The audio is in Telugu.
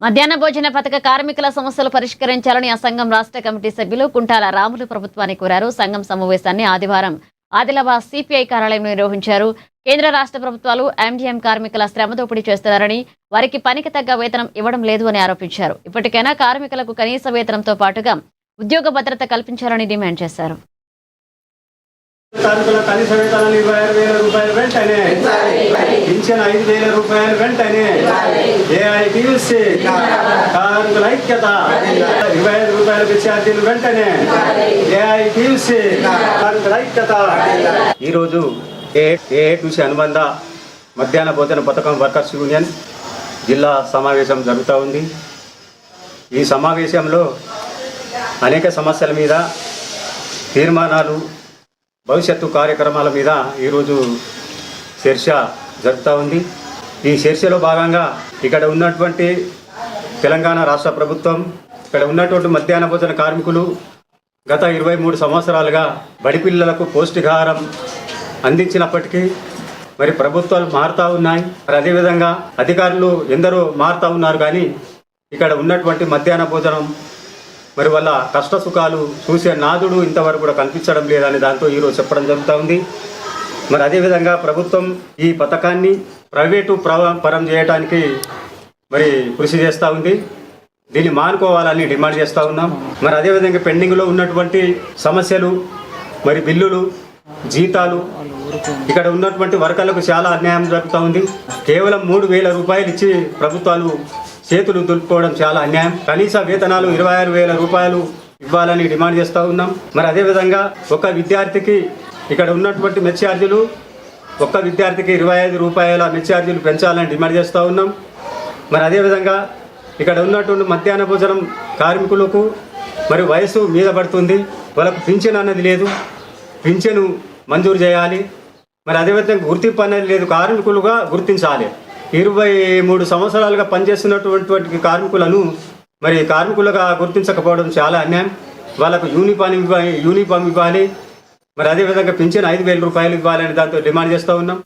మధ్యాహ్న భోజన పథక కార్మికుల సమస్యలు పరిష్కరించాలని ఆ సంఘం రాష్ట్ర కమిటీ సభ్యులు కుంటాల రాములు ప్రభుత్వాన్ని కోరారు. సంఘం సమావేశాన్ని ఆదివారం ఆదిలాబాద్ సిపిఐ కార్యాలయంలో నిర్వహించారు. కేంద్ర రాష్ట్ర ప్రభుత్వాలు ఎండిఎం కార్మికుల శ్రమ దోపిడీ చేస్తున్నారని, వారికి పనికి తగ్గ వేతనం ఇవ్వడం లేదు అని ఆరోపించారు. ఇప్పటికైనా కార్మికులకు కనీస వేతనంతో పాటుగా ఉద్యోగ భద్రత కల్పించాలని డిమాండ్ చేశారు. కార్మికుల కనీస వేతనాలు 26,000 రూపాయలు వెంటనే, పింఛన్ 5,000 రూపాయలు వెంటనే, ఏఐటీయూసీ కార్మికుల ఐక్యత 25 రూపాయల ఛార్జీలు వెంటనే, ఏఐటీయూసీ కార్మికుల ఐక్యత. ఈరోజు ఏఐటీయూసీ అనుబంధ మధ్యాహ్న భోజన పథకం వర్కర్స్ యూనియన్ జిల్లా సమావేశం జరుగుతూ ఉంది. ఈ సమావేశంలో అనేక సమస్యల మీద తీర్మానాలు, భవిష్యత్తు కార్యక్రమాల మీద ఈరోజు చర్చ జరుగుతూ ఉంది. ఈ చర్చలో భాగంగా ఇక్కడ ఉన్నటువంటి తెలంగాణ రాష్ట్ర ప్రభుత్వం, ఇక్కడ ఉన్నటువంటి మధ్యాహ్న భోజన కార్మికులు గత 23 సంవత్సరాలుగా బడి పిల్లలకు పౌష్టికాహారం అందించినప్పటికీ మరి ప్రభుత్వాలు మారుతూ ఉన్నాయి. మరి అదేవిధంగా అధికారులు ఎందరో మారుతూ ఉన్నారు. కానీ ఇక్కడ ఉన్నటువంటి మధ్యాహ్న భోజనం మరి వాళ్ళ కష్ట సుఖాలు చూసే నాదుడు ఇంతవరకు కూడా కనిపించడం లేదని దాంతో ఈరోజు చెప్పడం జరుగుతూ ఉంది. మరి అదేవిధంగా ప్రభుత్వం ఈ పథకాన్ని ప్రైవేటు పరం చేయడానికి మరి కృషి చేస్తూ ఉంది. దీన్ని మానుకోవాలని డిమాండ్ చేస్తూ ఉన్నాం. మరి అదేవిధంగా పెండింగ్లో ఉన్నటువంటి సమస్యలు, మరి బిల్లులు, జీతాలు, ఇక్కడ ఉన్నటువంటి వర్కర్లకు చాలా అన్యాయం జరుగుతూ ఉంది. కేవలం 3,000 రూపాయలు ఇచ్చి ప్రభుత్వాలు చేతులు దులుపుకోవడం చాలా అన్యాయం. కనీస వేతనాలు 26,000 రూపాయలు ఇవ్వాలని డిమాండ్ చేస్తూ ఉన్నాం. మరి అదేవిధంగా ఒక విద్యార్థికి ఇక్కడ ఉన్నటువంటి మెస్ ఛార్జీలు, ఒక్క విద్యార్థికి 25 రూపాయల మెస్ ఛార్జీలు పెంచాలని డిమాండ్ చేస్తూ ఉన్నాం. మరి అదేవిధంగా ఇక్కడ ఉన్నటువంటి మధ్యాహ్న భోజనం కార్మికులకు మరి వయసు మీద పడుతుంది, వాళ్ళకు పింఛన్ అన్నది లేదు, పింఛను మంజూరు చేయాలి. మరి అదేవిధంగా గుర్తింపు అనేది లేదు, కార్మికులుగా గుర్తించాలి. 23 సంవత్సరాలుగా పనిచేస్తున్నటువంటి కార్మికులను మరి కార్మికులుగా గుర్తించకపోవడం చాలా అన్యాయం. వాళ్ళకు యూనిఫామ్ ఇవ్వాలి. మరి అదేవిధంగా పింఛన్ 5,000 రూపాయలు ఇవ్వాలని దాంతో డిమాండ్ చేస్తూ ఉన్నాం.